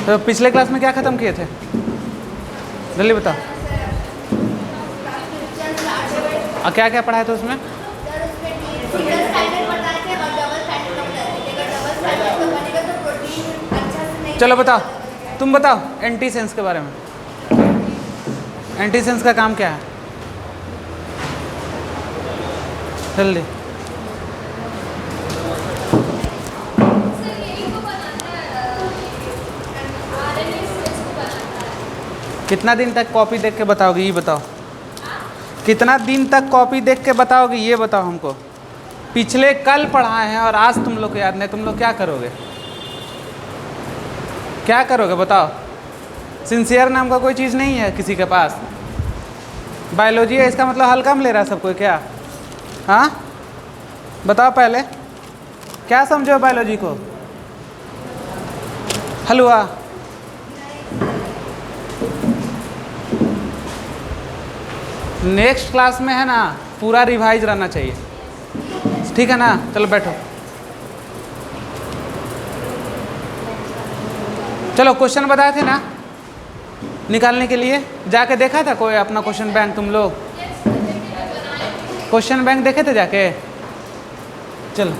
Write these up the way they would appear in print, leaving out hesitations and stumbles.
तो पिछले क्लास में क्या ख़त्म किए थे, जल्दी बताओ। और क्या क्या पढ़ाया था उसमें? चलो बताओ, तुम बताओ एंटी सेंस के बारे में। एंटी सेंस का काम क्या है, जल्दी। कितना दिन तक कॉपी देख के बताओगे ये बताओ, कितना दिन तक कॉपी देख के बताओगे ये बताओ हमको। पिछले कल पढ़ाए हैं और आज तुम लोग को याद नहीं, तुम लोग क्या करोगे, क्या करोगे बताओ। सिंसियर नाम का कोई चीज़ नहीं है किसी के पास। बायोलॉजी है, इसका मतलब हल्का में ले रहा है सब कोई क्या? हाँ बताओ पहले क्या समझो बायोलॉजी को, हलवा। नेक्स्ट क्लास में है ना पूरा रिवाइज रहना चाहिए, ठीक है ना। चलो बैठो, चलो क्वेश्चन बताए थे ना निकालने के लिए, जाके देखा था कोई अपना क्वेश्चन बैंक? तुम लोग क्वेश्चन बैंक देखे थे जाके? चलो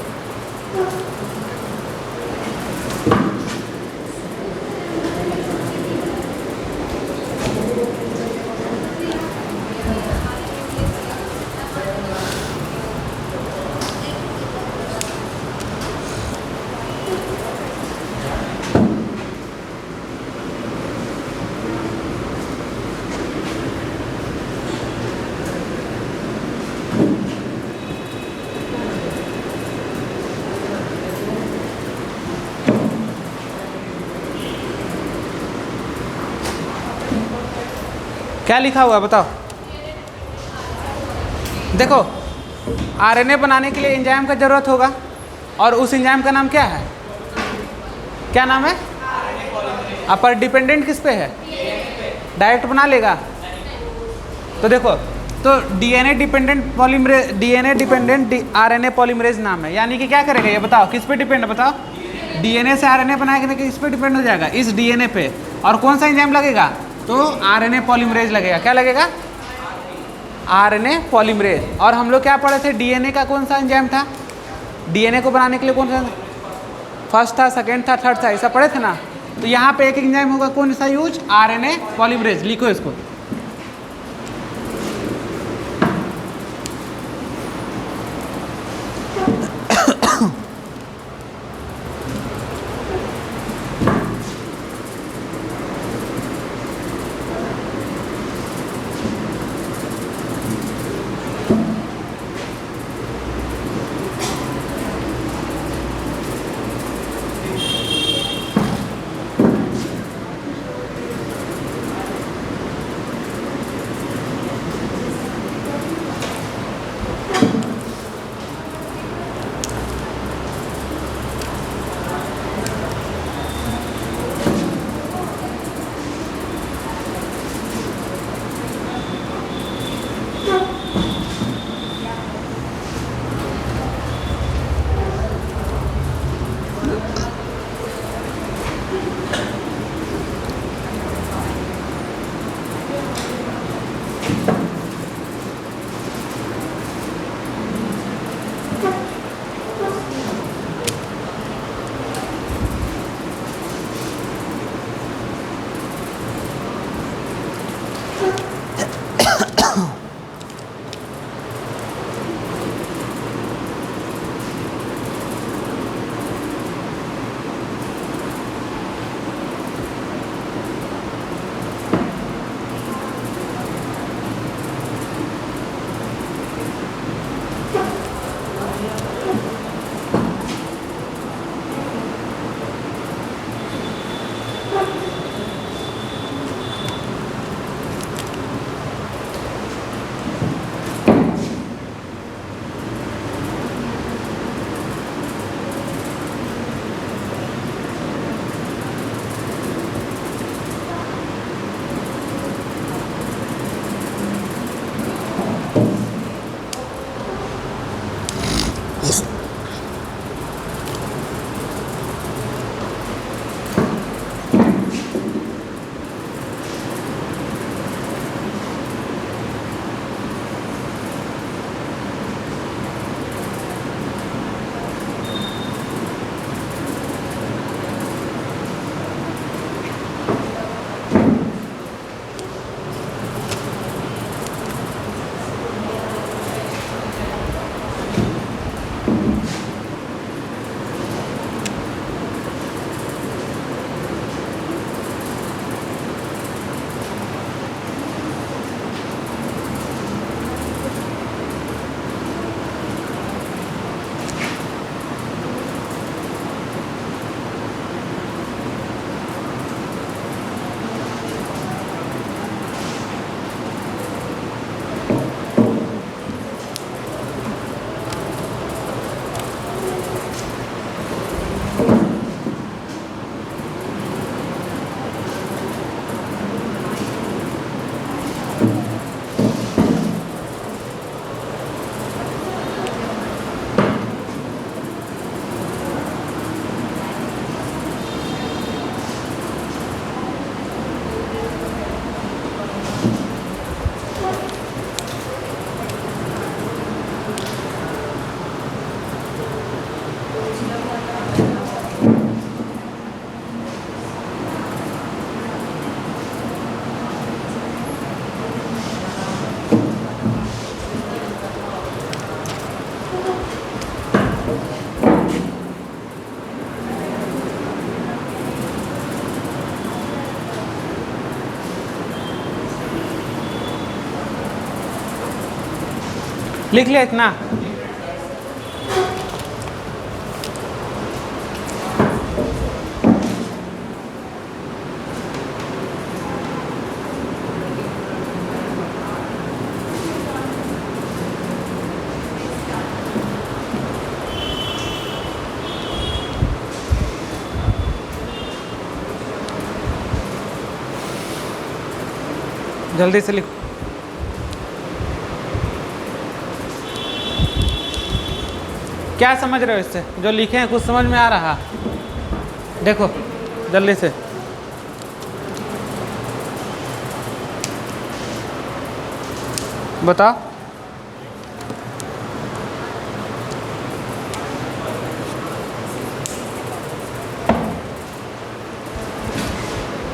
क्या लिखा हुआ है बताओ। देखो आरएनए बनाने के लिए एंजाइम का जरूरत होगा, और उस एंजाइम का नाम क्या है, क्या नाम है? अपर डिपेंडेंट किस पे है? डायरेक्ट बना लेगा। तो देखो, तो DNA dependent polymerase, DNA dependent RNA polymerase नाम है। यानी कि क्या करेगा ये बताओ, किस पे डिपेंड है बताओ? डीएनए से आरएनए बनाएगा कि इस पे डिपेंड हो जाएगा, इस डीएनए पे। और कौन सा एंजाइम लगेगा? तो आरएनए पॉलीमरेज लगेगा। क्या लगेगा? RNA polymerase. और हम लोग क्या पढ़े थे, डीएनए का कौन सा एंजाइम था, डीएनए को बनाने के लिए कौन सा, फर्स्ट था, सेकंड था, थर्ड था, ऐसा पढ़े थे ना। तो यहाँ पे एक एंजाइम होगा, कौन सा यूज? RNA polymerase. लिखो इसको। लिख लिया इतना? जल्दी से लिखो। क्या समझ रहे हो इससे? जो लिखे हैं कुछ समझ में आ रहा? देखो जल्दी से। बताओ।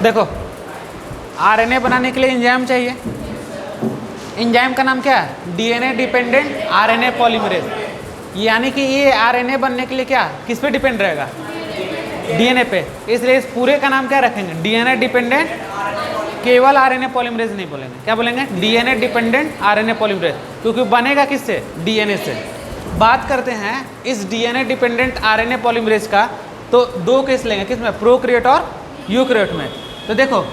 देखो आरएनए बनाने के लिए एंजाइम चाहिए। एंजाइम का नाम क्या है? DNA dependent RNA polymerase. यानी कि ये आरएनए बनने के लिए क्या किस पे डिपेंड रहेगा? डीएनए पे। इसलिए इस पूरे का नाम क्या रखेंगे? डीएनए डिपेंडेंट, केवल आरएनए पॉलीमरेज नहीं बोलेंगे। क्या बोलेंगे? डीएनए डिपेंडेंट आरएनए पॉलीमरेज, क्योंकि बनेगा किससे? डीएनए से। बात करते हैं इस डीएनए डिपेंडेंट आरएनए पॉलीमरेज का, तो दो केस लेंगे। किसमें? प्रोकैरियोट और यूकैरियोट में। तो देखो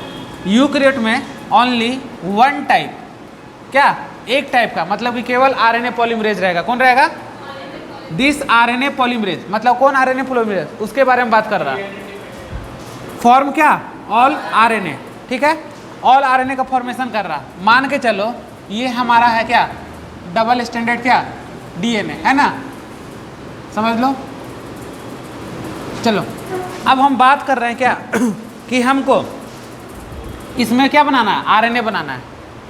यूकैरियोट में ओनली वन टाइप, क्या? एक टाइप का, मतलब कि केवल आरएनए पॉलीमरेज रहेगा। कौन रहेगा? This RNA polymerase. मतलब कौन आरएनए पॉलीमरेज? उसके बारे में बात कर रहा। फॉर्म क्या? All RNA. ठीक है, ऑल आरएनए का फॉर्मेशन कर रहा। मान के चलो ये हमारा है क्या? डबल स्टैंडर्ड क्या? डीएनए है ना, समझ लो। चलो अब हम बात कर रहे हैं क्या कि हमको इसमें क्या बनाना है? आरएनए बनाना है।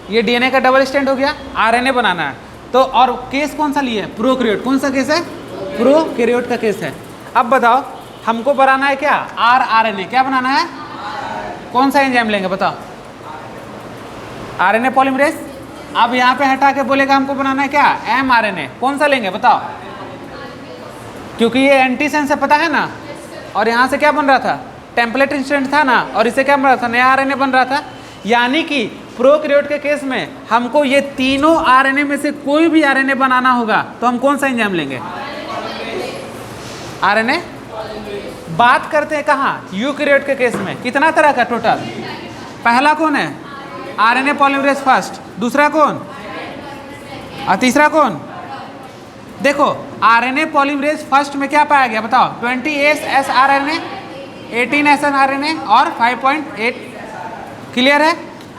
ये डीएनए का डबल स्टैंड हो गया, आरएनए बनाना है। तो और केस कौन सा लिए है? प्रोकैरियोट। कौन सा केस है? प्रोकैरियोट का केस है। अब बताओ हमको बनाना है क्या? आरएनए। क्या बनाना है? कौन सा एंजाइम लेंगे बताओ? RNA polymerase. अब यहाँ पे हटा के बोलेगा हमको बनाना है क्या? एमआरएनए। कौन सा लेंगे बताओ? क्योंकि ये एंटीसेंस से पता है ना, और यहाँ से क्या बन रहा था? टेम्पलेट इंस्टेंट था ना, और इससे क्या बन रहा था? नया आरएनए बन रहा था। यानी कि प्रोकैरियोट के केस में हमको ये तीनों आरएनए में से कोई भी आरएनए बनाना होगा, तो हम कौन सा एंजाइम लेंगे? आरएनए। बात करते हैं कहाँ? यूकैरियोट के केस में। कितना तरह का टोटल? पहला कौन है? RNA polymerase first. दूसरा कौन? और तीसरा कौन? देखो आरएनए पॉलीमरेज फर्स्ट में क्या पाया गया बताओ? 20S आरएनए, 18S आरएनए और 5.8। क्लियर है?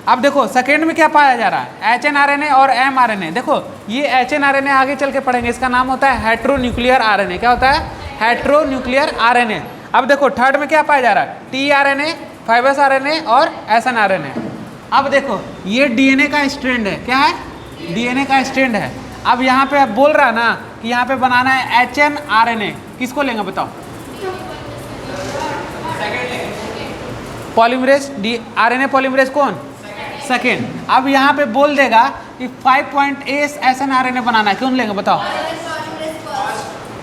अब देखो सेकेंड में क्या पाया जा रहा है? HNRNA और mRNA। देखो ये HNRNA आगे चल के पढ़ेंगे, इसका नाम होता है हेट्रोन्यूक्लियर आरएनए। क्या होता है? Heteronuclear RNA. अब देखो थर्ड में क्या पाया जा रहा है? tRNA, 5S RNA और SNRNA। अब देखो ये डीएनए का स्ट्रैंड है। क्या है? डीएनए का स्ट्रैंड है। अब यहाँ पे बोल रहा ना कि यहाँ पे बनाना है HNRNA। किसको लेंगे बताओ? पॉलीमरेज आरएनए पॉलीमरेज कौन? सेकेंड। अब यहाँ पे बोल देगा कि 5.8 SNRNA बनाना है। क्यों लेंगे बताओ?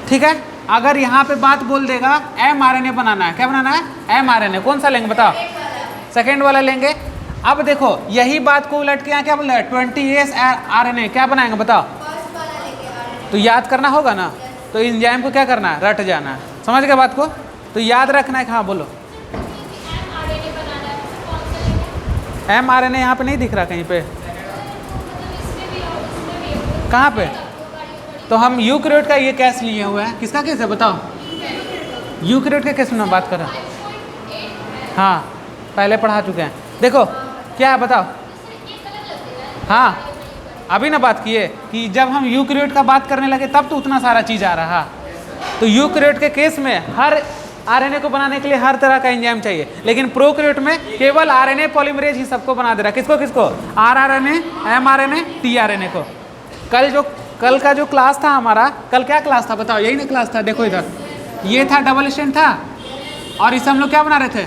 ठीक है। अगर यहाँ पे बात बोल देगा mRNA बनाना है। क्या बनाना है? mRNA। कौन सा लेंगे बताओ? सेकेंड वाला लेंगे। अब देखो यही बात को उलट के यहाँ क्या बोल रहा है? 20S RNA। क्या बनाएंगे बताओ? तो याद करना होगा ना, तो एंजाइम को क्या करना है? रट जाना है। समझ गए बात को? तो याद रखना है। हाँ बोलो। mRNA यहाँ पे नहीं दिख रहा कहीं पे? कहाँ पे? तो हम यूकैरियोट का ये केस लिए हुए हैं। किसका केस है बताओ? यूकैरियोट के केस में बात कर रहे हैं। हाँ पहले पढ़ा चुके हैं। देखो क्या है बताओ? हाँ अभी ना बात किए कि जब हम यूकैरियोट का बात करने लगे तब तो उतना सारा चीज़ आ रहा। तो यूकैरियोट के केस में हर आरएनए को बनाने के लिए हर तरह का एंजाइम चाहिए, लेकिन प्रोकैरियोट में केवल आरएनए पॉलीमरेज ही सबको बना दे रहा है। किसको किसको? आरआरएनए, एमआरएनए, टीआरएनए को। कल का जो क्लास था हमारा, कल क्या क्लास था बताओ? यही ना क्लास था। देखो इधर ये था डबल स्टैंड था, और इसे हम लोग क्या बना रहे थे?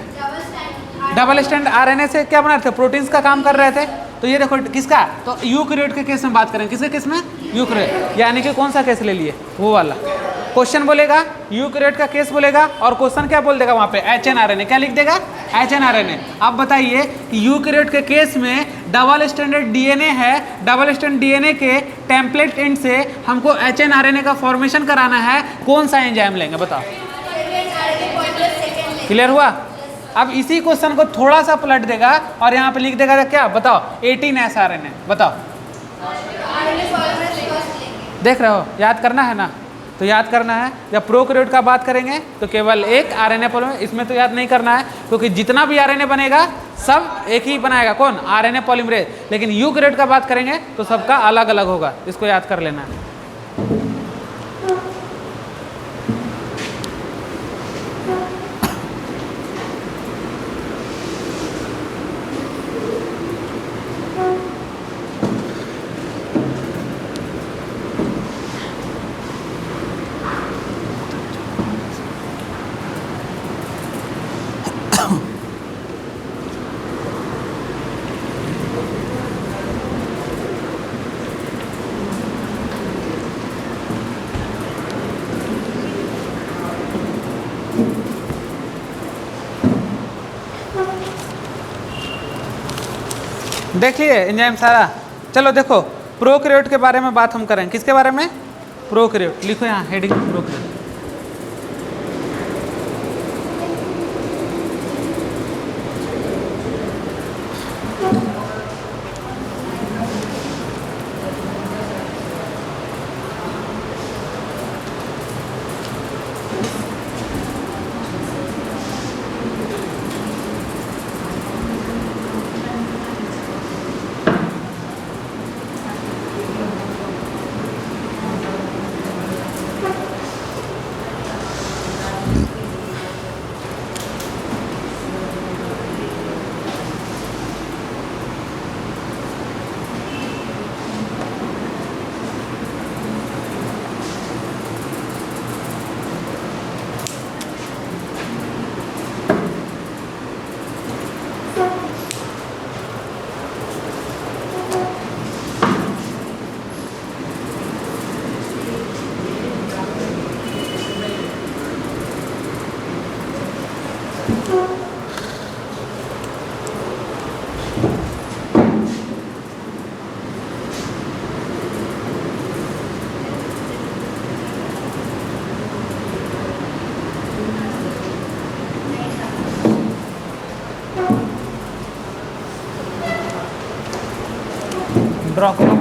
डबल स्टैंड आरएनए से क्या बना रहे थे? प्रोटीन्स का काम कर रहे थे। तो ये देखो किसका? तो यूकैरियोट के केस में बात करें। किसके केस में? यूकैरियोट। यानी कि कौन सा केस ले लिए? वो वाला। क्वेश्चन बोलेगा यूकैरियोट का केस बोलेगा, और क्वेश्चन क्या बोल देगा वहाँ पे? HNRNA। क्या लिख देगा? HNRNA। अब बताइए कि यूकैरियोट के केस में डबल स्टैंडर्ड डीएनए है, डबल स्टैंडर्ड डीएनए के टेम्पलेट एंड से हमको एचएनआरएनए का फॉर्मेशन कराना है, कौन सा एंजाइम लेंगे बताओ? क्लियर हुआ? अब इसी क्वेश्चन को थोड़ा सा पलट देगा और यहाँ पे लिख देगा क्या बताओ? 18 एसआरएनए। बताओ, देख रहे हो? याद करना है ना? तो याद करना है। जब प्रोकैरियोट का बात करेंगे तो केवल एक आरएनए पॉलीमरेज, इसमें तो याद नहीं करना है क्योंकि जितना भी आरएनए बनेगा सब एक ही बनाएगा, कौन? RNA polymerase. लेकिन यूकैरियोट का बात करेंगे तो सबका अलग अलग होगा, इसको याद कर लेना है। देखिए एंजाइम सारा। चलो देखो, प्रोकैरियोट के बारे में बात हम करें। किसके बारे में? प्रोकैरियोट। लिखो यहाँ हेडिंग प्रोकैरियोट। ड्रॉ करो।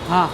हाँ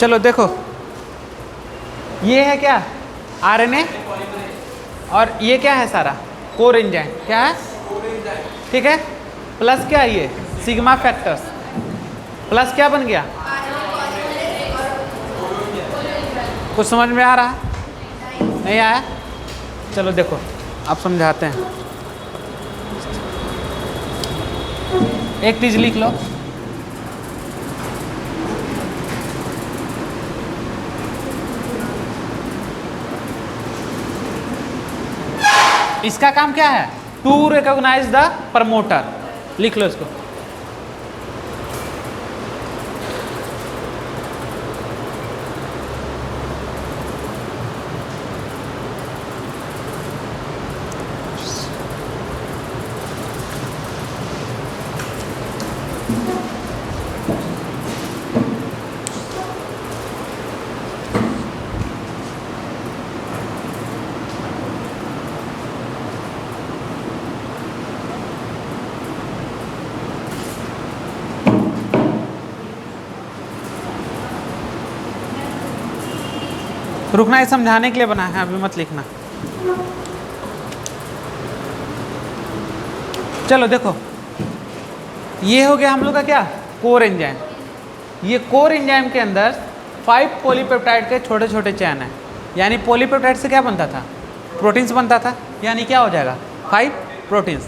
चलो देखो, ये है क्या, आरएनए, और ये क्या है सारा, कोर एंजाइम। क्या है, ठीक है, प्लस क्या है ये, सिग्मा फैक्टर्स, प्लस क्या बन गया, कुछ समझ में आ रहा, नहीं आया? चलो देखो आप समझाते हैं। एक चीज लिख लो, इसका काम क्या है, टू रिकॉग्नाइज द प्रमोटर। लिख लो इसको। रुकना, ये समझाने के लिए बना है, अभी मत लिखना। चलो देखो, ये हो गया हम लोग का क्या, कोर एंजाइम। ये कोर एंजाइम के अंदर 5 पॉलीपेप्टाइड के छोटे छोटे चैन हैं, यानी पॉलीपेप्टाइड से क्या बनता था, प्रोटीन्स बनता था, यानी क्या हो जाएगा 5 प्रोटीन्स।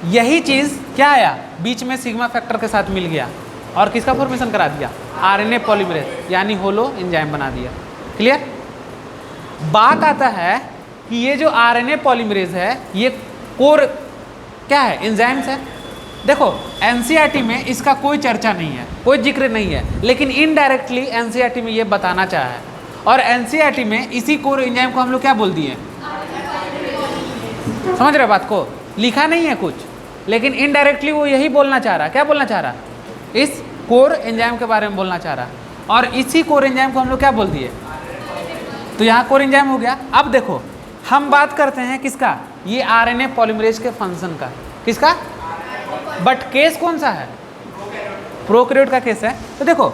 यही चीज़ क्या आया, बीच में सिग्मा फैक्टर के साथ मिल गया और किसका फॉर्मेशन करा दिया, आरएनए पॉलीमरेज, यानी होलो एंजाइम बना दिया। क्लियर? बात आता है कि ये जो आरएनए पॉलीमरेज है ये कोर क्या है, एंजाइम्स है। देखो एनसीईआरटी में इसका कोई चर्चा नहीं है, कोई जिक्र नहीं है, लेकिन इनडायरेक्टली एनसीईआरटी में ये बताना चाहा है। और एनसीईआरटी में इसी कोर एंजाइम को हम लोग क्या बोल दिए, समझ रहे बात को, लिखा नहीं है कुछ, लेकिन इनडायरेक्टली वो यही बोलना चाह रहा। क्या बोलना चाह रहा, इस कोर एंजाइम के बारे में बोलना चाह रहा, और इसी कोर एंजाइम को हम लोग क्या बोल दिए, तो यहाँ कोर एंजाइम हो गया। अब देखो हम बात करते हैं किसका, ये आरएनए पॉलीमरेज के फंक्शन का, किसका, बट केस कौन सा है, प्रोकैरियोट का केस है। तो देखो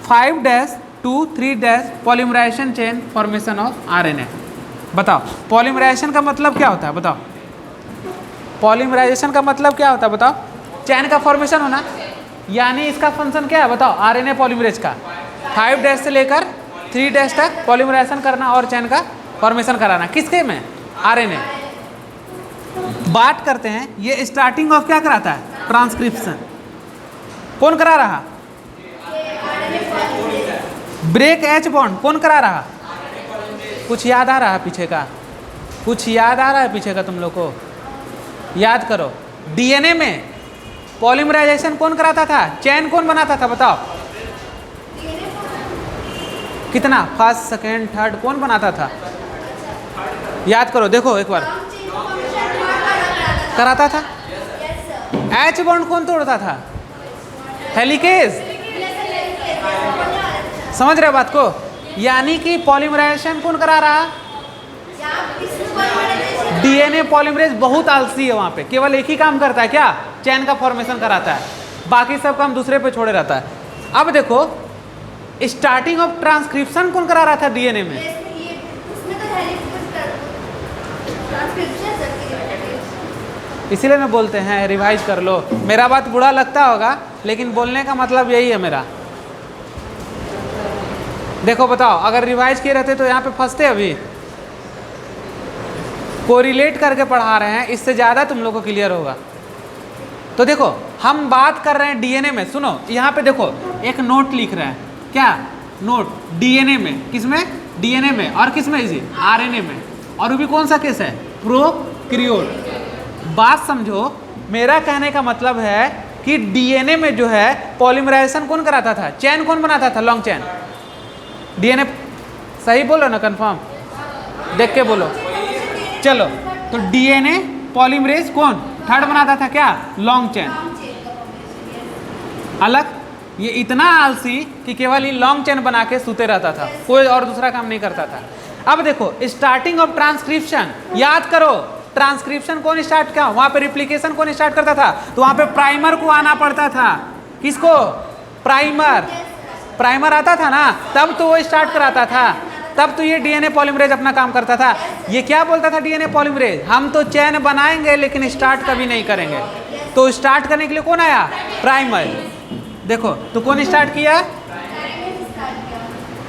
5-2-3 polymerization chain formation of RNA. बताओ पॉलीमराइजेशन का मतलब क्या होता है, बताओ पॉलीमराइजेशन का मतलब क्या होता है, बताओ, चैन का फॉर्मेशन होना, यानी इसका फंक्शन क्या है बताओ, आरएनए पॉलीमरेज का 5' से लेकर 3' तक पॉलीमराइजेशन करना और चैन का फॉर्मेशन कराना, किसके में, आरएनए। बात करते हैं ये स्टार्टिंग ऑफ क्या कराता है, ट्रांसक्रिप्शन। कौन करा रहा, ब्रेक एच बॉन्ड कौन करा रहा, कुछ याद आ रहा है पीछे का, कुछ याद आ रहा है पीछे का, तुम लोग को याद करो। डीएनए में पॉलीमराइजेशन कौन कराता था, चैन कौन बनाता था, बताओ कितना, फर्स्ट सेकेंड थर्ड कौन बनाता था, याद करो, देखो एक बार कराता था। एच बॉन्ड कौन तोड़ता था, हेलिकेज। समझ रहे बात को, यानी कि पॉलीमराइजेशन कौन करा रहा, डीएनए पॉलीमरेज बहुत आलसी है, वहां पे केवल एक ही काम करता है, क्या, चैन का फॉर्मेशन कराता है, बाकी सब काम दूसरे पे छोड़े रहता है। अब देखो स्टार्टिंग ऑफ ट्रांसक्रिप्शन कौन करा रहा था डीएनए में, इसीलिए मैं बोलते हैं रिवाइज कर लो। मेरा बात बुरा लगता होगा लेकिन बोलने का मतलब यही है मेरा। देखो बताओ, अगर रिवाइज किए रहते तो यहाँ पे फंसते, अभी कोरिलेट करके पढ़ा रहे हैं, इससे ज़्यादा तुम लोग को क्लियर होगा। तो देखो हम बात कर रहे हैं डीएनए में, सुनो यहाँ पे देखो एक नोट लिख रहे हैं, क्या नोट, डीएनए में, किसमें, डीएनए में, और किसमें, इसी आरएनए में, और वो भी कौन सा केस है, प्रोकैरियोट। बात समझो, मेरा कहने का मतलब है कि डीएनए में जो है पॉलीमराइजेशन कौन कराता था, चैन कौन बनाता था, लॉन्ग चैन, डीएनए। सही बोलो ना, कंफर्म देख के बोलो। चलो तो डीएनए पॉलीमरेज कौन थर्ड बनाता था, क्या, लॉन्ग चैन। अलग ये इतना आलसी कि केवल ये लॉन्ग चैन बना के सूते रहता था, कोई और दूसरा काम नहीं करता था। अब देखो स्टार्टिंग ऑफ ट्रांसक्रिप्शन, याद करो ट्रांसक्रिप्शन कौन स्टार्ट किया, वहां पे रिप्लिकेशन कौन स्टार्ट करता था, तो वहां पे प्राइमर को आना पड़ता था, किसको, प्राइमर। प्राइमर आता था ना, तब तो वो स्टार्ट कराता था, तब तो ये डीएनए पॉलीमरेज अपना काम करता था। ये क्या बोलता था डीएनए पॉलीमरेज, हम तो चेन बनाएंगे लेकिन स्टार्ट कभी नहीं करेंगे। तो स्टार्ट करने के लिए कौन आया, प्राइमर। देखो तो कौन स्टार्ट किया,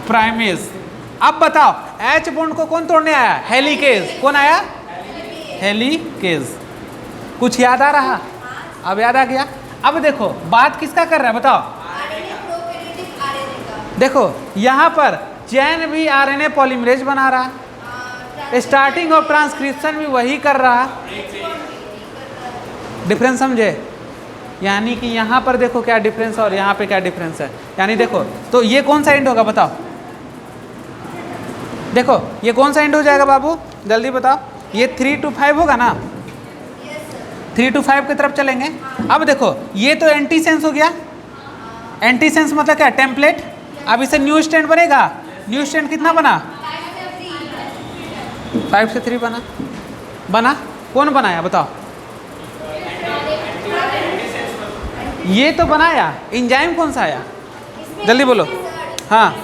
प्राइमेज। अब बताओ एच बॉन्ड को कौन तोड़ने आया, हेलिकेज। कौन आया, हेलिकेज। कुछ याद आ रहा, अब याद आ गया। अब देखो बात किसका कर रहा है बताओ, देखो यहाँ पर चैन भी आरएनए पॉलीमरेज बना रहा, स्टार्टिंग और ट्रांसक्रिप्शन भी वही कर रहा। डिफरेंस समझे, यानी कि यहाँ पर देखो क्या डिफरेंस और यहाँ पे क्या डिफरेंस है। यानी देखो तो ये कौन सा एंड होगा बताओ, देखो ये कौन सा एंड हो जाएगा बाबू, जल्दी बताओ। ये 3 to 5 होगा ना, 3 to 5 की तरफ चलेंगे। अब देखो ये तो एंटी सेंस हो गया, एंटी सेंस मतलब क्या, टेम्पलेट। अब इसे न्यू स्टैंड बनेगा, न्यू स्टैंड कितना बना, 5 से 3 बना, बना कौन बनाया बताओ, ये तो बनाया। इंजाइम कौन सा आया, जल्दी बोलो, हाँ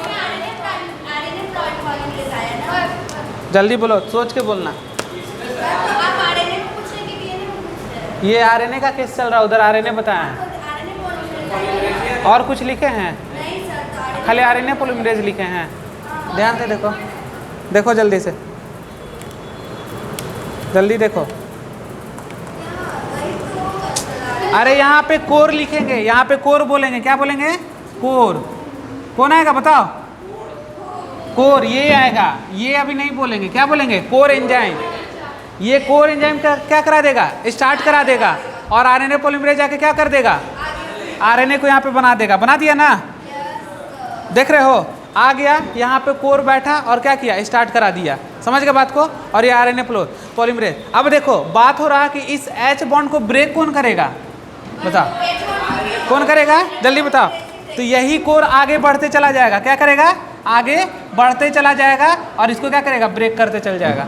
जल्दी बोलो, सोच के बोलना। ये आरएनए का केस चल रहा है, उधर आरएनए बताया है, और कुछ लिखे हैं, खाली आरएनए पॉलीमरेज लिखे हैं। ध्यान से देखो, देखो जल्दी से, जल्दी देखो। अरे यहाँ पे कोर लिखेंगे, यहाँ पे कोर बोलेंगे, क्या बोलेंगे, कोर। कौन आएगा बताओ, कोर, ये आएगा। ये अभी नहीं बोलेंगे, क्या बोलेंगे, कोर एंजाइम। ये कोर एंजाइम क्या करा देगा, स्टार्ट करा देगा, और आरएनए पॉलीमरेज आके क्या कर देगा, आरएनए को यहाँ पे बना देगा। बना दिया ना, देख रहे हो, आ गया यहाँ पे कोर बैठा और क्या किया, स्टार्ट करा दिया। समझ गए बात को। और ये आरएनए पॉलीमरेज। अब देखो बात हो रहा कि इस एच बॉन्ड को ब्रेक कौन करेगा बताओ, कौन करेगा, जल्दी बताओ। तो यही कोर आगे बढ़ते चला जाएगा, क्या करेगा, आगे बढ़ते चला जाएगा, और इसको क्या करेगा, ब्रेक करते चल जाएगा।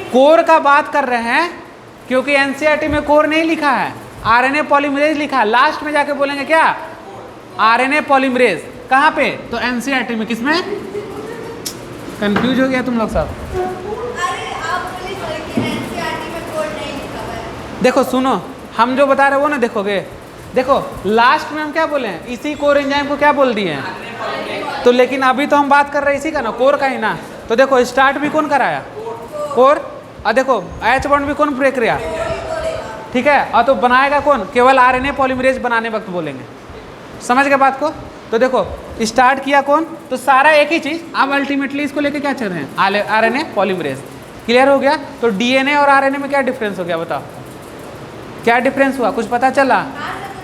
कोर का बात कर रहे हैं क्योंकि एनसीईआरटी में कोर नहीं लिखा है, आरएनए पॉलीमरेज लिखा है। लास्ट में जाके बोलेंगे क्या, आरएनए पॉलीमरेज। कहाँ पे, तो एनसीईआरटी में। किसमें कंफ्यूज हो गया तुम लोग सब। देखो सुनो, हम जो बता रहे वो ना देखोगे। देखो लास्ट में हम क्या बोले हैं, इसी कोर एंजाइम को क्या बोल दिए हैं। तो लेकिन अभी तो हम बात कर रहे हैं इसी का ना, कोर का ही ना। तो देखो स्टार्ट भी कौन कराया, कोर। और देखो एच बॉन्ड भी कौन ब्रेक किया, ठीक है। और तो बनाएगा कौन, केवल आरएनए पॉलीमरेज बनाने वक्त बोलेंगे। समझ गए बात को। तो देखो स्टार्ट किया कौन, तो सारा एक ही चीज। अब अल्टीमेटली इसको लेके क्या चल रहे हैं, आरएनए पॉलीमरेज। क्लियर हो गया। तो डीएनए और आरएनए में क्या डिफरेंस हो गया बताओ, क्या डिफरेंस हुआ, कुछ पता चला।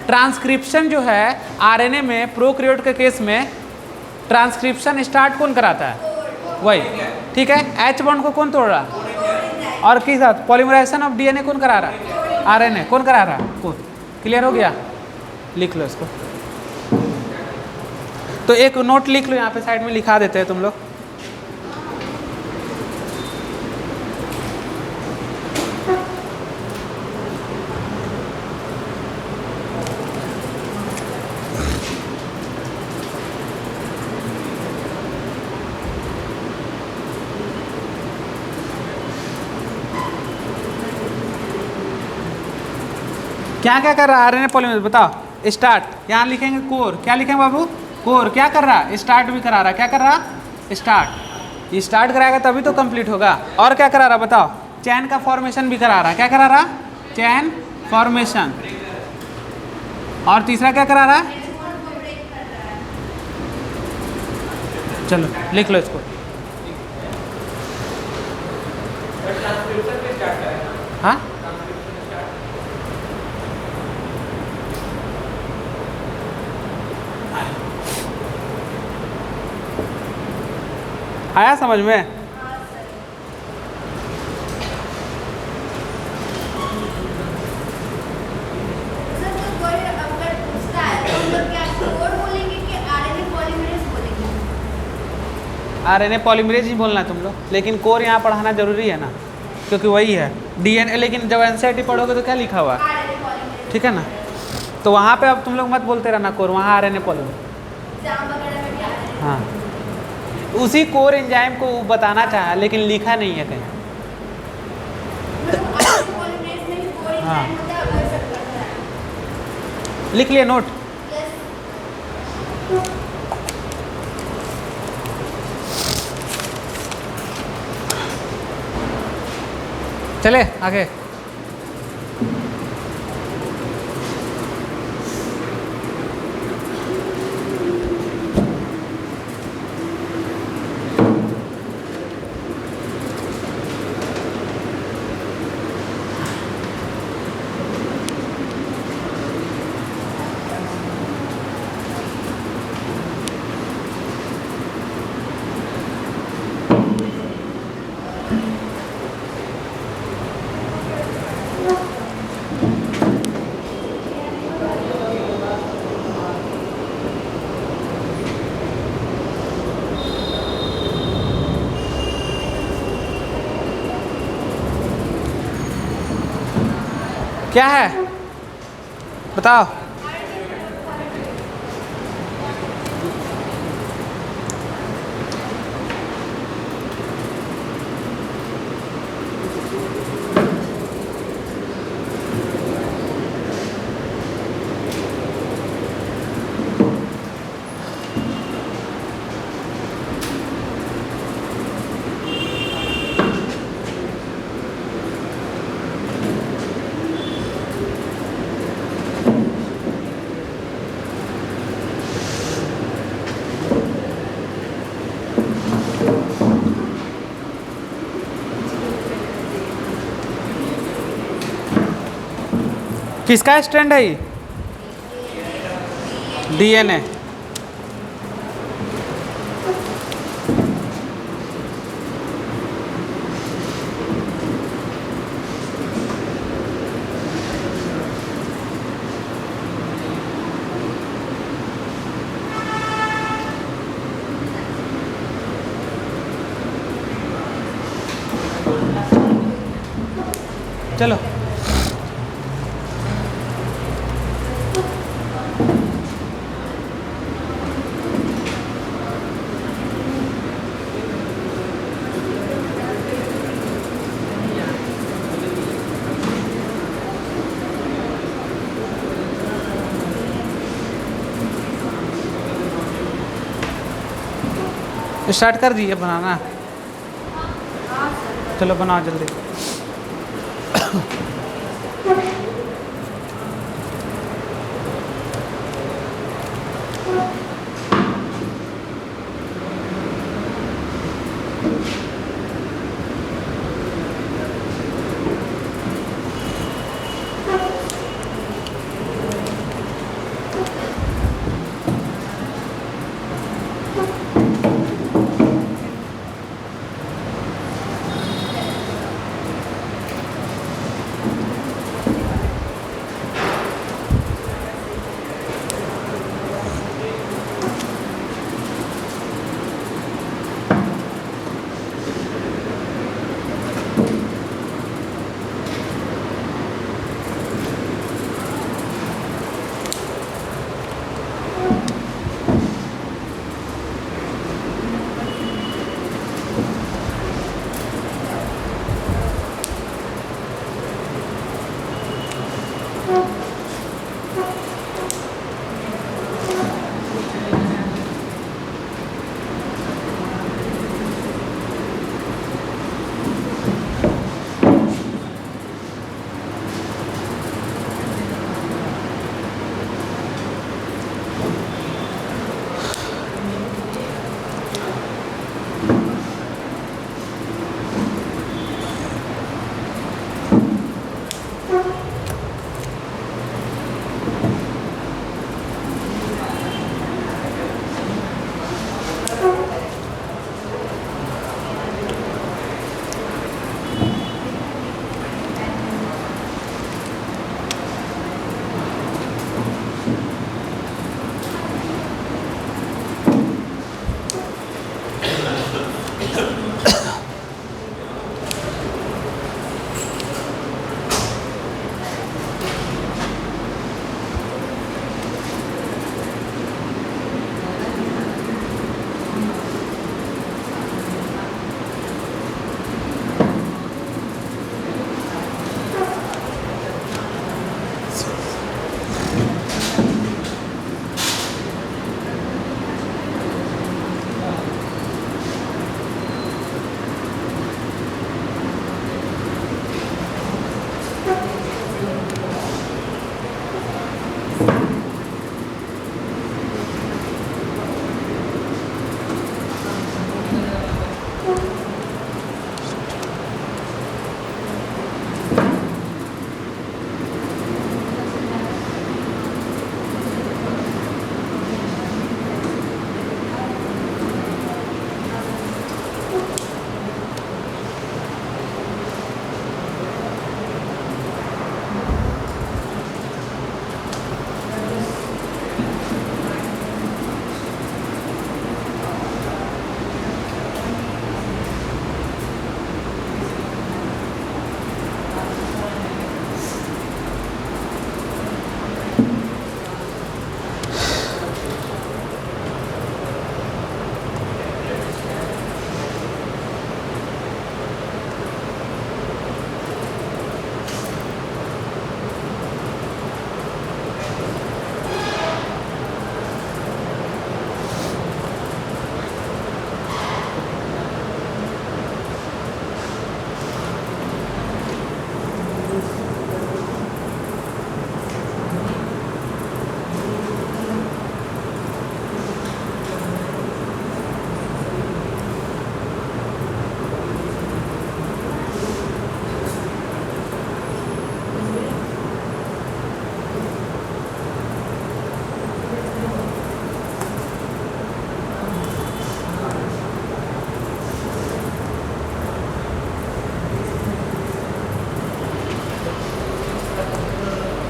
ट्रांसक्रिप्शन जो है आरएनए में, प्रोकैरियोट के केस में ट्रांसक्रिप्शन स्टार्ट कौन कराता है, वही, ठीक है। एच बॉन्ड को कौन तोड़ रहा, और किस साथ, पॉलीमराइजेशन ऑफ डीएनए कौन करा रहा, आरएनए कौन करा रहा, कौन। क्लियर हो गया, लिख लो इसको। तो एक नोट लिख लो, यहाँ पे साइड में लिखा देते हैं तुम लोग। क्या क्या कर रहा है आरएनए पॉलीमरेज बताओ। स्टार्ट, यहाँ लिखेंगे कोर, क्या लिखेंगे बाबू, कोर। क्या कर रहा है, स्टार्ट भी करा रहा, क्या कर रहा, स्टार्ट। ये स्टार्ट कराएगा तभी तो कंप्लीट होगा। और क्या करा रहा बताओ, चैन का फॉर्मेशन भी करा रहा, क्या करा रहा, चैन फॉर्मेशन। और तीसरा क्या करा रहा, चलो लिख लो इसको। हाँ आया समझ में। आरएनए पॉलीमरेज ही बोलना तुम लोग, लेकिन कोर यहाँ पढ़ाना जरूरी है ना, क्योंकि वही है डीएनए। लेकिन जब एनसीईआरटी पढ़ोगे तो क्या लिखा हुआ, ठीक है ना। तो वहाँ पे अब तुम लोग मत बोलते रहना कोर, वहाँ आरएनए पॉलीमरेज। हाँ, उसी कोर एंजाइम को वो बताना चाहा लेकिन लिखा नहीं है कहीं। हाँ, लिख लिए नोट। चले आगे। क्या है बताओ। किसका स्ट्रैंड है ये? डीएनए। चलो स्टार्ट कर दिए बनाना। चलो बनाओ जल्दी।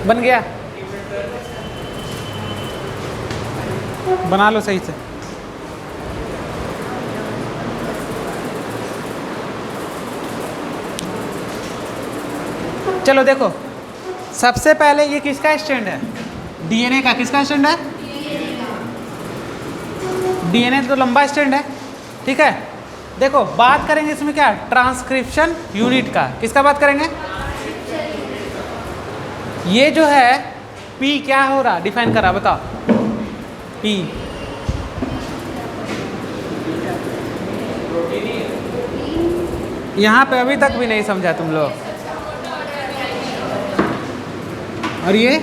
बन गया? बना लो सही से। चलो देखो, सबसे पहले ये किसका स्टैंड है? डीएनए का। किसका स्टैंड है? डीएनए तो लंबा स्टैंड है, ठीक है। देखो बात करेंगे इसमें क्या, ट्रांसक्रिप्शन यूनिट का। किसका बात करेंगे? ये जो है पी क्या हो रहा, डिफाइन करा, बताओ। पी यहाँ पे अभी तक भी नहीं समझा तुम लोग। और ये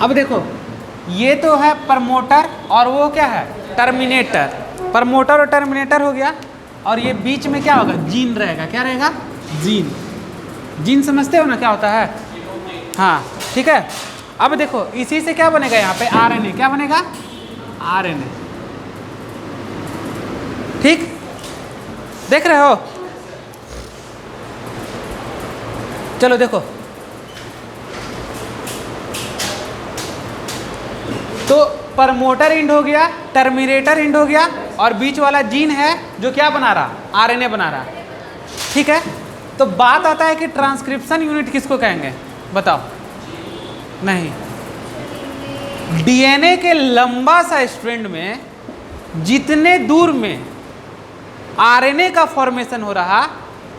अब देखो, ये तो है प्रमोटर और वो क्या है, टर्मिनेटर। प्रमोटर और टर्मिनेटर हो गया, और ये बीच में क्या होगा, जीन रहेगा। क्या रहेगा? जीन। जीन समझते हो ना क्या होता है? हाँ ठीक है। अब देखो इसी से क्या बनेगा, यहाँ पे आरएनए। क्या बनेगा? आरएनए। ठीक, देख रहे हो? चलो देखो, तो प्रमोटर एंड हो गया, टर्मिनेटर एंड हो गया, और बीच वाला जीन है जो क्या बना रहा, आरएनए बना रहा। ठीक है, तो बात आता है कि ट्रांसक्रिप्शन यूनिट किसको कहेंगे, बताओ। नहीं, डीएनए के लंबा सा स्ट्रैंड में जितने दूर में आरएनए का फॉर्मेशन हो रहा,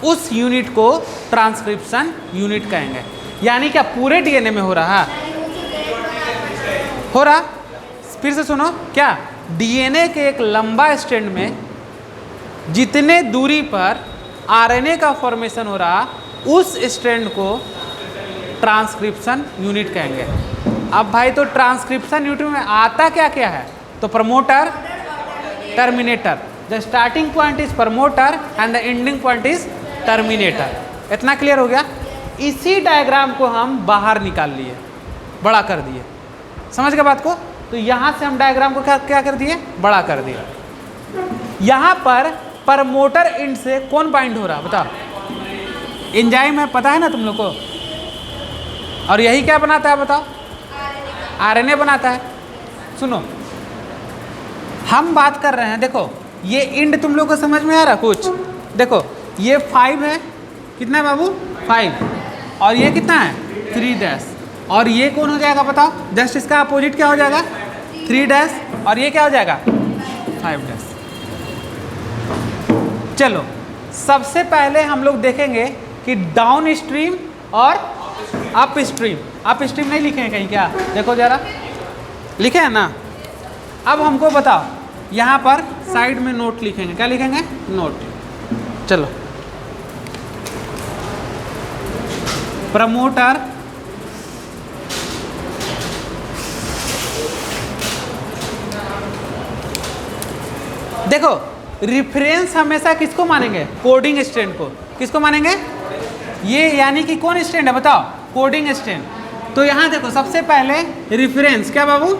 उस यूनिट को ट्रांसक्रिप्शन यूनिट कहेंगे। यानी क्या पूरे डीएनए में हो रहा? हो रहा। फिर से सुनो, क्या डीएनए के एक लंबा स्ट्रैंड में जितने दूरी पर आरएनए का फॉर्मेशन हो रहा, उस स्ट्रैंड को ट्रांसक्रिप्शन यूनिट कहेंगे। अब भाई तो ट्रांसक्रिप्शन यूनिट में आता क्या क्या है, तो promoter, terminator. The starting point is promoter and the ending point is terminator. इतना क्लियर हो गया? इसी डायग्राम को हम बाहर निकाल लिए, बड़ा कर दिए। समझ गए बात को? तो यहाँ से हम डायग्राम को क्या कर दिए, बड़ा कर दिया। यहाँ पर प्रमोटर एंड से कौन बाइंड हो रहा, बताओ। एंजाइम है, पता है ना तुम लोग को। और यही क्या बनाता है, बताओ? आरएनए बनाता है। सुनो, हम बात कर रहे हैं, देखो ये इंड तुम लोग को समझ में आ रहा कुछ? देखो ये 5 है, कितना है बाबू, 5, और ये कितना है, 3 डैश। और ये कौन हो जाएगा, बताओ? जस्ट इसका अपोजिट क्या हो जाएगा, 3 डैश, और ये क्या हो जाएगा, 5 डैश। चलो सबसे पहले हम लोग देखेंगे कि डाउन स्ट्रीम और अप स्ट्रीम। अप स्ट्रीम नहीं लिखे हैं कहीं क्या, देखो जरा, लिखे हैं ना। अब हमको बताओ, यहाँ पर साइड में नोट लिखेंगे, क्या लिखेंगे, नोट। चलो प्रमोटर देखो रिफरेंस हमेशा किसको मानेंगे? कोडिंग स्ट्रैंड को। किसको मानेंगे? ये यानी कि कौन स्ट्रैंड है बताओ? Coding strand. तो यहाँ देखो सबसे पहले रिफरेंस, क्या बाबू?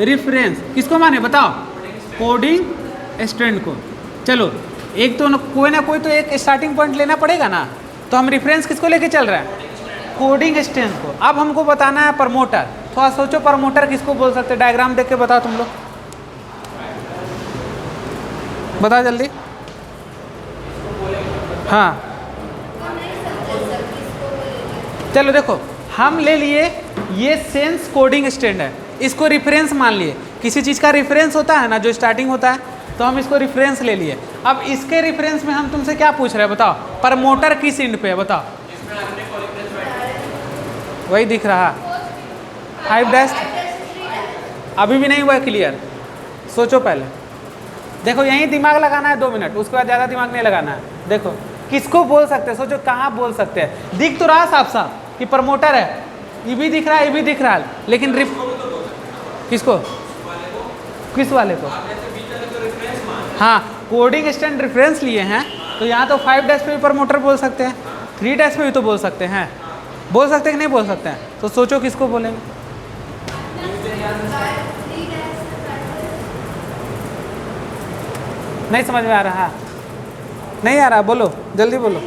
रिफरेंस किसको माने बताओ? कोडिंग स्ट्रैंड को। चलो एक तो कोई ना कोई तो एक स्टार्टिंग पॉइंट लेना पड़ेगा ना, तो हम रिफरेंस किसको लेके चल रहे हैं? कोडिंग स्ट्रैंड को। अब हमको बताना है प्रमोटर। थोड़ा सोचो प्रमोटर किसको बोल सकते हैं? डायग्राम देख के बताओ तुम लोग, बताओ जल्दी। हाँ चलो देखो हम ले लिए ये सेंस कोडिंग स्टैंड है, इसको रिफरेंस मान लिए। किसी चीज़ का रिफरेंस होता है ना जो स्टार्टिंग होता है, तो हम इसको रिफरेंस ले लिए। अब इसके रिफरेंस में हम तुमसे क्या पूछ रहे हैं बताओ? प्रमोटर किस इंड पे है बताओ? वही दिख रहा 5 अभी भी नहीं हुआ है क्लियर। सोचो पहले, देखो यहीं दिमाग लगाना है 2 मिनट, उसके बाद ज़्यादा दिमाग नहीं लगाना है। देखो किसको बोल सकते हैं? सोचो कहाँ बोल सकते हैं? दिख तो रहा साफ साफ कि प्रमोटर है, ये भी दिख रहा है, ये भी दिख रहा है, लेकिन किसको? किस वाले को? हाँ कोडिंग स्टैंड रेफरेंस लिए हैं, तो यहाँ तो 5 पे भी प्रमोटर बोल सकते हैं, 3 पे भी तो बोल सकते हैं। बोल सकते हैं कि नहीं बोल सकते हैं? तो सोचो किसको बोलेंगे? नहीं समझ में आ रहा? नहीं आ रहा? बोलो जल्दी बोलो,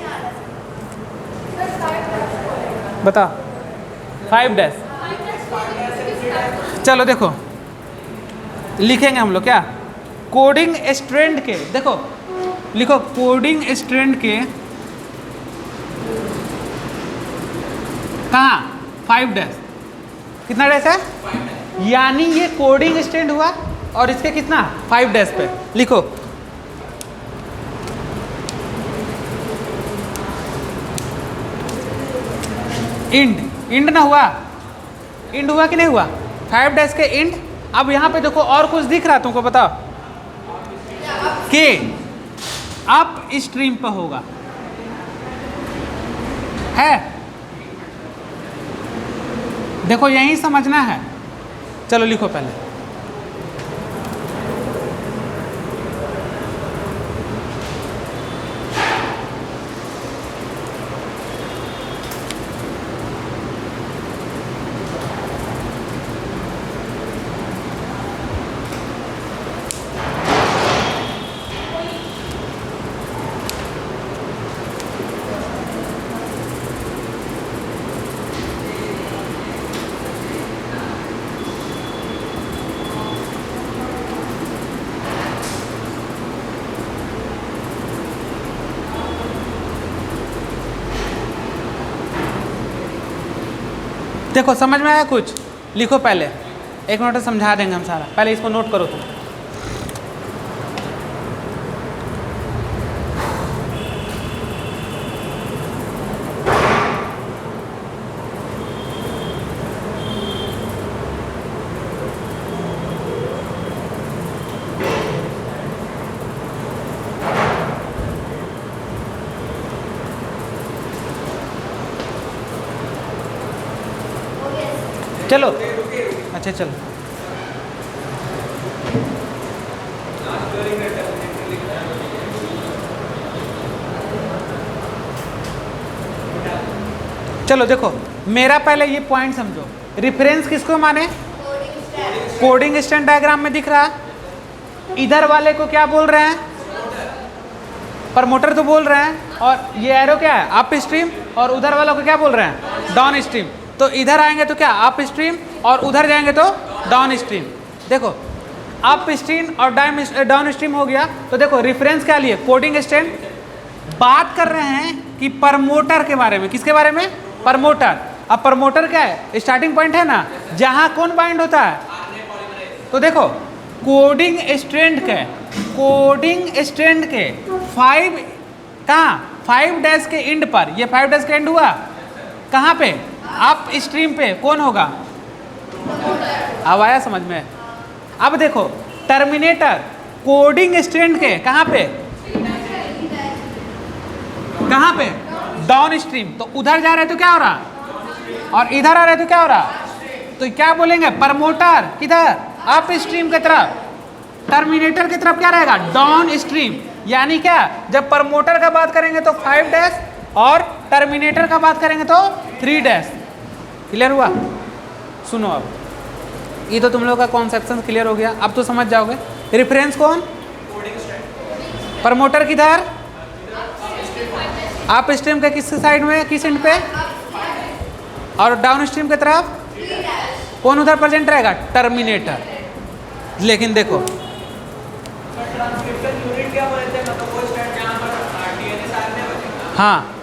बताओ। 5 चलो देखो लिखेंगे हम लोग क्या? कोडिंग स्ट्रैंड के, देखो लिखो कोडिंग स्ट्रैंड के कहाँ? 5 कितना डैश है? यानी ये कोडिंग स्ट्रैंड हुआ और इसके कितना? 5 पे लिखो। इंड ना हुआ? इंड हुआ कि नहीं हुआ? 5 के इंड। अब यहाँ पे देखो और कुछ दिख रहा है तुमको, बताओ? के अप स्ट्रीम पर होगा, है? देखो यही समझना है। चलो लिखो पहले। देखो समझ में आया कुछ? लिखो पहले, 1 मिनट में समझा देंगे हम सारा, पहले इसको नोट करो तुम। चलो अच्छा चलो चलो देखो मेरा पहले ये पॉइंट समझो। रिफरेंस किसको माने? कोडिंग स्टैंड डायग्राम में दिख रहा है। इधर वाले को क्या बोल रहे हैं? प्रमोटर तो बोल रहे हैं। और ये एरो क्या है? Up stream. और उधर वालों को क्या बोल रहे हैं? Down stream. तो इधर आएंगे तो क्या? Up stream. और उधर जाएंगे तो डाउन स्ट्रीम। देखो अप स्ट्रीम और डाउन स्ट्रीम हो गया। तो देखो रेफरेंस क्या लिए? Coding stand. बात कर रहे हैं कि प्रमोटर के बारे में। किसके बारे में? प्रमोटर। अब प्रमोटर क्या है? स्टार्टिंग पॉइंट है ना, जहां कौन बाइंड होता है? तो देखो कोडिंग स्ट्रैंड के 5 कहाँ? 5 के इंड पर। ये 5 के इंड हुआ कहाँ पे? अप स्ट्रीम पे। कौन होगा? अब आया समझ में? अब देखो टर्मिनेटर कोडिंग स्ट्रैंड के कहाँ पे? कहाँ पे? Down stream. तो उधर जा रहे तो क्या हो रहा? और इधर आ रहे तो क्या हो रहा, तो क्या बोलेंगे, प्रमोटर किधर, अप स्ट्रीम की तरफ, टर्मिनेटर की तरफ क्या रहेगा, डाउन स्ट्रीम। यानी क्या, जब प्रमोटर का बात करेंगे तो 5 डैश और टर्मिनेटर का बात करेंगे तो 3 डैश। क्लियर हुआ? सुनो अब, ये तो तुम लोग का कॉन्सेप्शन क्लियर हो गया, अब तो समझ जाओगे। रेफरेंस कौन, प्रमोटर किधर, अप स्ट्रीम के किस साइड में, किस एंड पे, और डाउन स्ट्रीम की तरफ कौन उधर प्रेजेंट रहेगा, टर्मिनेटर। लेकिन देखो हाँ,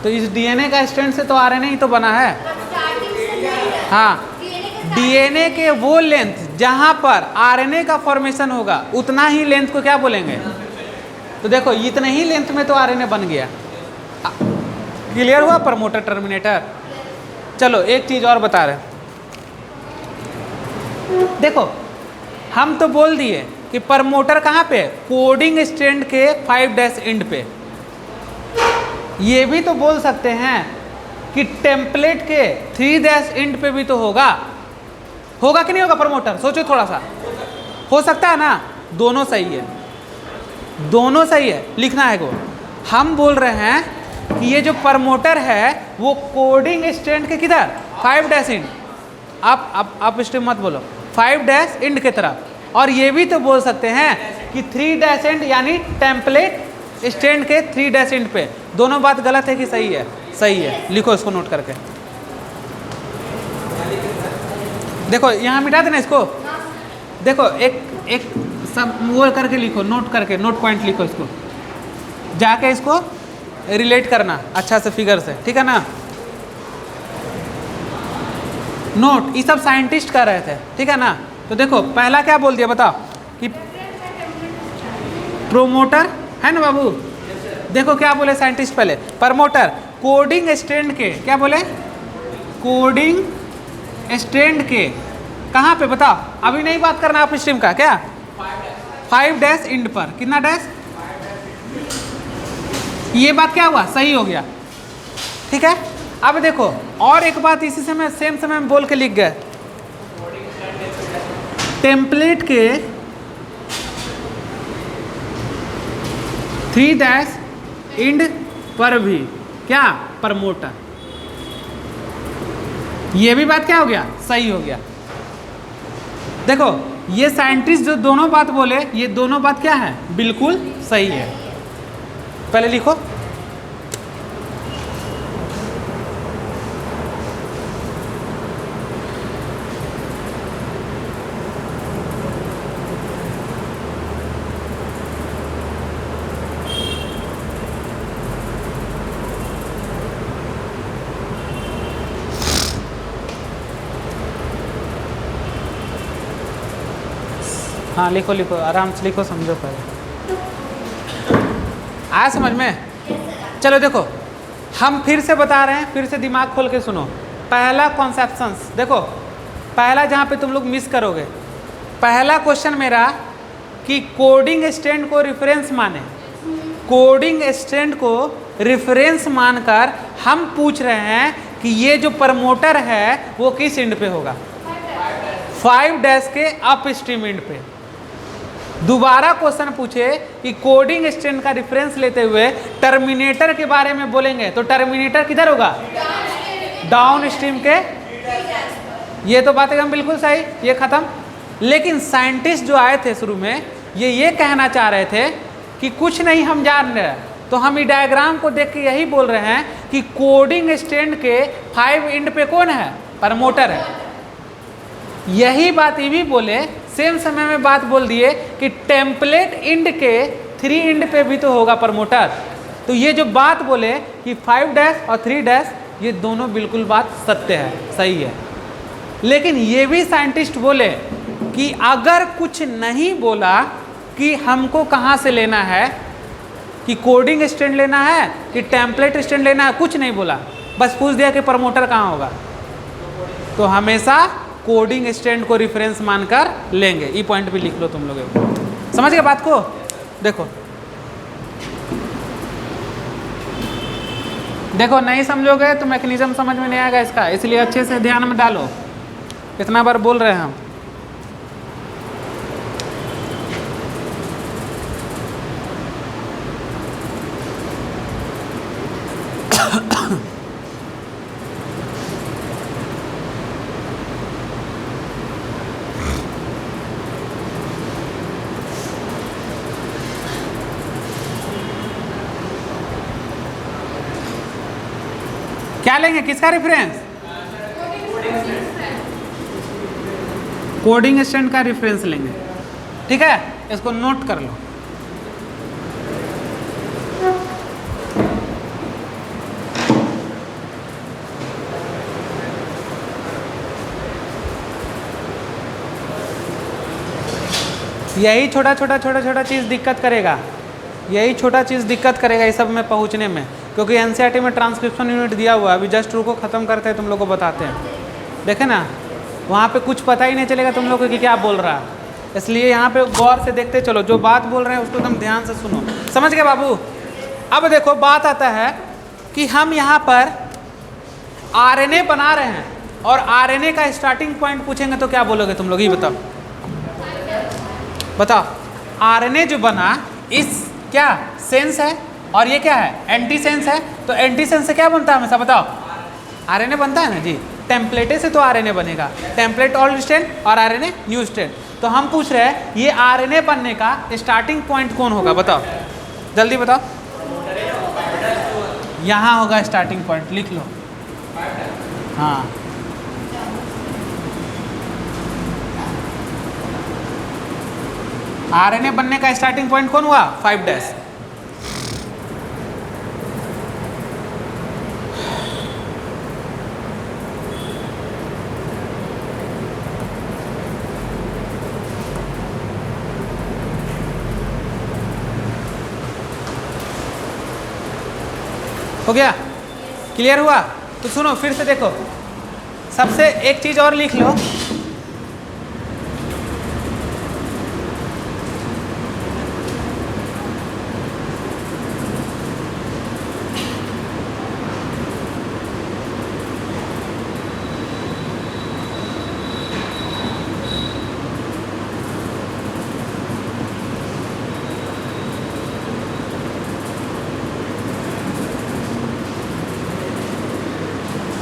तो इस डीएनए का स्ट्रैंड से तो आरएनए ही तो बना है। हाँ, डीएनए के वो लेंथ जहां पर आरएनए का फॉर्मेशन होगा उतना ही लेंथ को क्या बोलेंगे, तो देखो इतने ही लेंथ में तो आरएनए बन गया। क्लियर हुआ प्रमोटर टर्मिनेटर? चलो एक चीज और बता रहे, देखो हम तो बोल दिए कि प्रमोटर कहाँ पे, कोडिंग स्ट्रैंड के 5 डैश एंड पे। ये भी तो बोल सकते हैं कि टेम्पलेट के 3 डैश एंड पे भी तो होगा, होगा कि नहीं होगा प्रमोटर, सोचो थोड़ा सा, हो सकता है ना। दोनों सही है, दोनों सही है, लिखना है को। हम बोल रहे हैं कि ये जो प्रमोटर है वो कोडिंग स्ट्रैंड के किधर, 5 डैश एंड, आप स्ट्रीम मत बोलो, 5 डैश एंड के तरफ। और ये भी तो बोल सकते हैं कि 3 डैश एंड यानी टेम्पलेट स्ट्रैंड के 3 डैश एंड पे। दोनों बात गलत है कि सही है, सही है, लिखो इसको नोट करके। देखो यहाँ मिटा देना इसको, देखो एक सब वो करके लिखो, नोट करके, नोट पॉइंट लिखो, इसको जाके इसको रिलेट करना अच्छा से फिगर से, ठीक है ना। नोट, ये सब साइंटिस्ट कर रहे थे, ठीक है ना। तो देखो पहला क्या बोल दिया बताओ कि प्रोमोटर है ना बाबू। देखो क्या बोले साइंटिस्ट पहले, प्रमोटर कोडिंग स्ट्रैंड के, क्या बोले, कोडिंग स्ट्रैंड के कहाँ पे बताओ, अभी नहीं बात करना आप स्ट्रीम का, क्या 5 डैश एंड पर, कितना डैश, ये बात क्या हुआ, सही हो गया, ठीक है। अब देखो और एक बात इसी समय सेम समय में बोल के लिख गए, टेम्पलेट के 3 डैश एंड पर भी क्या, प्रमोटर। ये भी बात क्या हो गया, सही हो गया। देखो ये साइंटिस्ट जो दोनों बात बोले, ये दोनों बात क्या है, बिल्कुल सही है। पहले लिखो, हाँ लिखो लिखो, आराम से लिखो, समझो पहले, आया समझ में। चलो देखो हम फिर से बता रहे हैं, फिर से दिमाग खोल के सुनो। पहला कॉन्सेप्शंस देखो, पहला जहाँ पे तुम लोग मिस करोगे, पहला क्वेश्चन मेरा कि कोडिंग स्ट्रैंड को रेफरेंस माने, कोडिंग स्ट्रैंड को रेफरेंस मानकर हम पूछ रहे हैं कि ये जो प्रमोटर है वो किस एंड पे होगा, 5 डैश के अप स्ट्रीम एंड पे। दोबारा क्वेश्चन पूछे कि कोडिंग स्ट्रैंड का रेफरेंस लेते हुए टर्मिनेटर के बारे में बोलेंगे तो टर्मिनेटर किधर होगा, डाउन स्ट्रीम के। ये तो बात एकदम बिल्कुल सही, ये खत्म। लेकिन साइंटिस्ट जो आए थे शुरू में ये कहना चाह रहे थे कि कुछ नहीं हम जान रहे, तो हम ये डायग्राम को देख के यही बोल रहे हैं कि कोडिंग स्ट्रैंड के 5 एंड पे कौन है, प्रमोटर है। यही बात ये भी बोले, सेम समय में बात बोल दिए कि टेम्पलेट एंड के 3 एंड पे भी तो होगा प्रमोटर। तो ये जो बात बोले कि 5 डैश और 3 डैश, ये दोनों बिल्कुल बात सत्य है, सही है। लेकिन ये भी साइंटिस्ट बोले कि अगर कुछ नहीं बोला कि हमको कहाँ से लेना है, कि कोडिंग स्ट्रैंड लेना है कि टेम्पलेट स्ट्रैंड लेना है, कुछ नहीं बोला, बस पूछ दिया कि प्रमोटर कहाँ होगा, तो हमेशा कोडिंग स्ट्रैंड को रेफरेंस मानकर लेंगे। ये पॉइंट भी लिख लो तुम लोग, समझ गए बात को। देखो देखो नहीं समझोगे तो मैकेनिज्म समझ में नहीं आएगा इसका, इसलिए अच्छे से ध्यान में डालो। कितना बार बोल रहे हैं हम। क्या लेंगे, किसका रेफरेंस? कोडिंग स्टैंड का रेफरेंस लेंगे, ठीक है, इसको नोट कर लो। यही छोटा छोटा चीज़ दिक्कत करेगा, यही छोटा चीज़ दिक्कत करेगा इस सब में पहुंचने में, क्योंकि एनसीईआरटी में ट्रांसक्रिप्शन यूनिट दिया हुआ है। अभी जस्ट रुको ख़त्म करते हैं, तुम लोग को बताते हैं। देखे ना, वहाँ पे कुछ पता ही नहीं चलेगा तुम लोग को कि क्या बोल रहा है, इसलिए यहाँ पे गौर से देखते चलो। जो बात बोल रहे हैं उसको एकदम ध्यान से सुनो, समझ गए बाबू? अब देखो बात आता है कि हम यहाँ पर आरएनए बना रहे हैं और आरएनए का स्टार्टिंग पॉइंट पूछेंगे तो क्या बोलोगे तुम लोग, ये बताओ। बताओ, आरएनए जो बना इस क्या सेंस है और ये क्या है एंटी सेंस है, तो एंटी सेंस से क्या बनता है हमेशा, बताओ? आरएनए बनता है ना जी। टेम्पलेटे से तो आरएनए बनेगा, टेम्पलेट ओल्ड स्ट्रैंड और आरएनए न्यू स्ट्रैंड। तो हम पूछ रहे हैं ये आरएनए बनने का स्टार्टिंग पॉइंट कौन होगा, बताओ जल्दी बताओ। यहाँ होगा स्टार्टिंग पॉइंट, लिख लो। हाँ, आरएनए बनने का स्टार्टिंग पॉइंट कौन हुआ, 5' हो गया, क्लियर हुआ? तो सुनो फिर से देखो, सबसे एक चीज और लिख लो।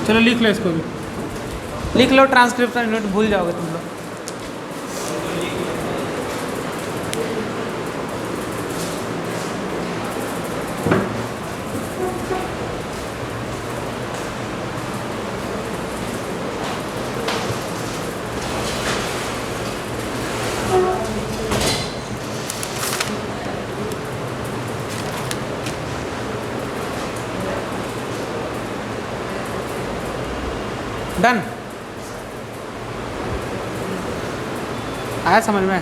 चलो लिख लो, इसको भी लिख लो, ट्रांसक्रिप्शन यूनिट भूल जाओगे तुम लोग। डन, आया समझ में?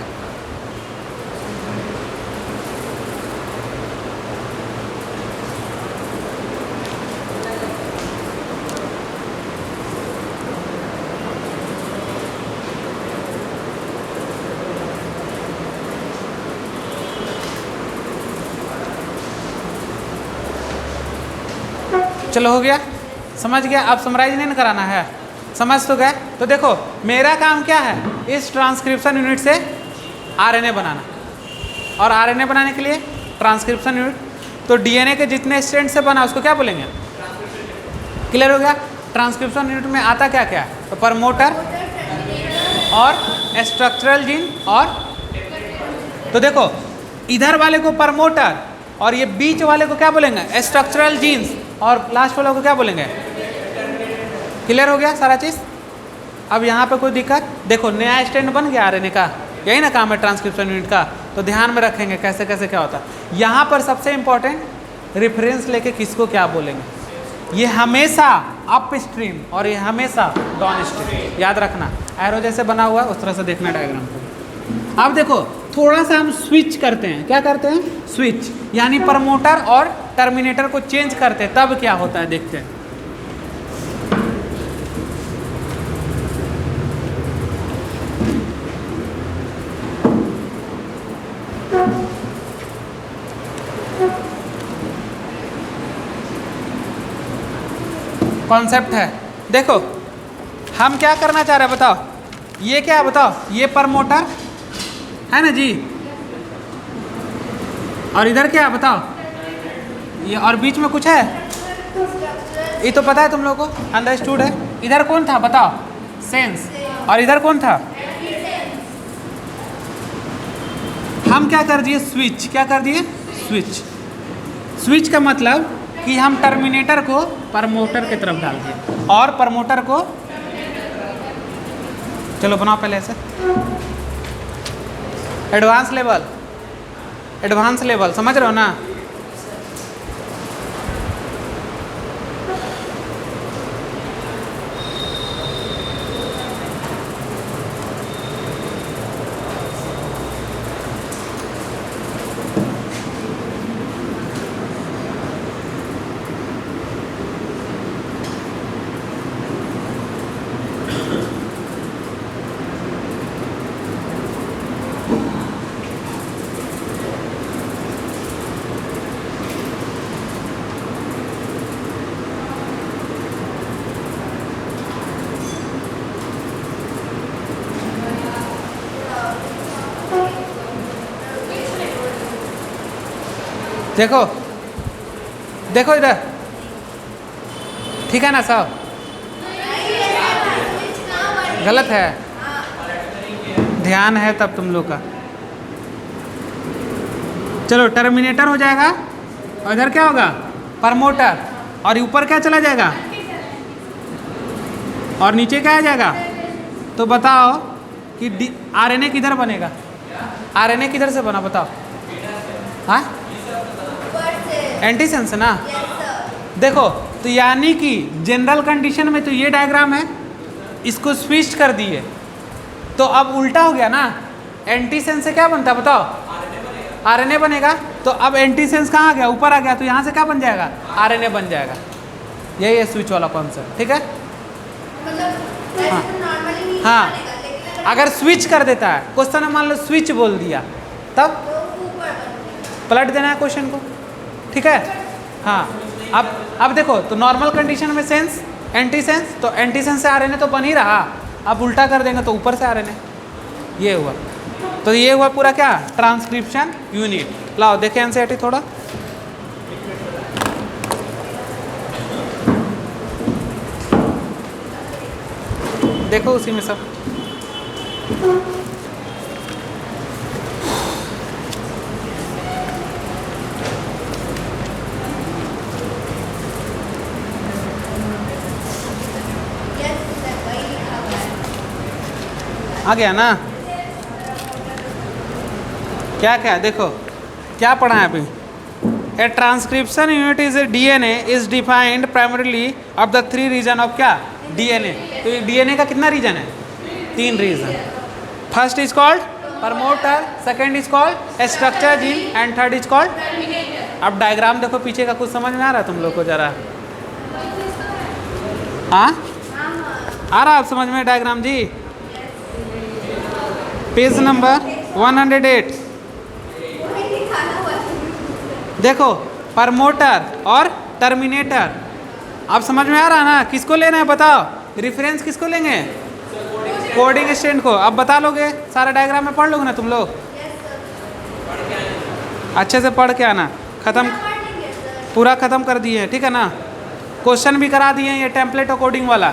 चलो हो गया, समझ गया? अब समराइज नहीं कराना है, समझ तो गए? तो देखो मेरा काम क्या है, इस ट्रांसक्रिप्शन यूनिट से आरएनए बनाना, और आरएनए बनाने के लिए ट्रांसक्रिप्शन यूनिट, तो डीएनए के जितने स्ट्रैंड से बना उसको क्या बोलेंगे? क्लियर हो गया? ट्रांसक्रिप्शन यूनिट में आता क्या क्या है, तो प्रमोटर और स्ट्रक्चरल जीन, और तो देखो इधर वाले को प्रमोटर और ये बीच वाले को क्या बोलेंगे, स्ट्रक्चरल जीन्स, और लास्ट वाले को क्या बोलेंगे? क्लियर हो गया सारा चीज़? अब यहाँ पे कोई दिक्कत? देखो नया स्टैंड बन गया आरएनए का, यही ना काम है ट्रांसक्रिप्शन यूनिट का। तो ध्यान में रखेंगे कैसे कैसे क्या होता है। यहाँ पर सबसे इंपॉर्टेंट रेफरेंस लेके किसको क्या बोलेंगे, ये हमेशा अप स्ट्रीम और ये हमेशा डाउन स्ट्रीम, याद रखना। एरो जैसे बना हुआ है उस तरह से देखना डायग्राम को। अब देखो थोड़ा सा हम स्विच करते हैं, क्या करते हैं? स्विच, यानी प्रमोटर और टर्मिनेटर को चेंज करते हैं, तब क्या होता है देखते हैं। कॉन्सेप्ट है। देखो हम क्या करना चाह रहे हैं बताओ, ये क्या है बताओ, ये प्रमोटर है ना जी, और इधर क्या है बताओ, ये और बीच में कुछ है, ये तो पता है तुम लोगों को, अंडरस्टूड है। इधर कौन था बताओ, सेंस, और इधर कौन था, हम क्या कर दिए स्विच, क्या कर दिए स्विच। स्विच का मतलब कि हम टर्मिनेटर को प्रमोटर की तरफ डाल दिए और प्रमोटर को, चलो बनाओ पहले ऐसे, एडवांस लेवल, एडवांस लेवल समझ रहे हो ना। देखो देखो इधर, ठीक है ना सब, गलत है, ध्यान है तब तुम लोग का। चलो टर्मिनेटर हो जाएगा और इधर क्या होगा प्रमोटर, और ऊपर क्या चला जाएगा और नीचे क्या आ जाएगा। तो बताओ कि आरएनए किधर बनेगा, आरएनए किधर से बना बताओ, हाँ एंटीसेंस ना। देखो तो यानी कि जनरल कंडीशन में तो ये डायग्राम है, इसको स्विच कर दिए तो अब उल्टा हो गया ना, एंटीसेंस से क्या बनता है बताओ, आरएनए बनेगा। तो अब एंटीसेंस कहाँ आ गया, ऊपर आ गया, तो यहाँ से क्या बन जाएगा, आरएनए बन जाएगा। यही है स्विच वाला कॉन्सेप्ट, ठीक है। हाँ हाँ, अगर स्विच कर देता है, क्वेश्चन में मान लो स्विच बोल दिया, तब पलट देना है क्वेश्चन को, ठीक है। हाँ अब देखो तो नॉर्मल कंडीशन में सेंस एंटीसेंस, तो एंटीसेंस से आरएनए तो बन ही रहा, अब उल्टा कर देंगे तो ऊपर से आरएनए, ये हुआ। तो ये हुआ पूरा क्या, ट्रांसक्रिप्शन यूनिट। लाओ देखें एनसीईआरटी थोड़ा, देखो उसी में सब। आ गया ना, क्या क्या देखो क्या पढ़ा है अभी। A transcription unit is a DNA is defined primarily of the 3 region of क्या, डीएनए। तो ये डीएनए का कितना रीजन है, 3 region. First is called promoter, second is called structure gene and third is called. अब डायग्राम देखो पीछे का, कुछ समझ में आ रहा है तुम लोग को जरा, हाँ आ रहा आप समझ में डायग्राम जी। पेज नंबर 108 देखो, प्रमोटर और टर्मिनेटर। अब समझ में आ रहा है ना, किसको लेना है बताओ, रेफरेंस किसको लेंगे, कोडिंग स्टैंड को। अब बता लोगे, सारा डायग्राम में पढ़ लोगे ना तुम लोग, अच्छे से पढ़ के आना। खत्म, पूरा खत्म कर दिए, ठीक है ना। क्वेश्चन भी करा दिए ये टेम्पलेट और कोडिंग वाला।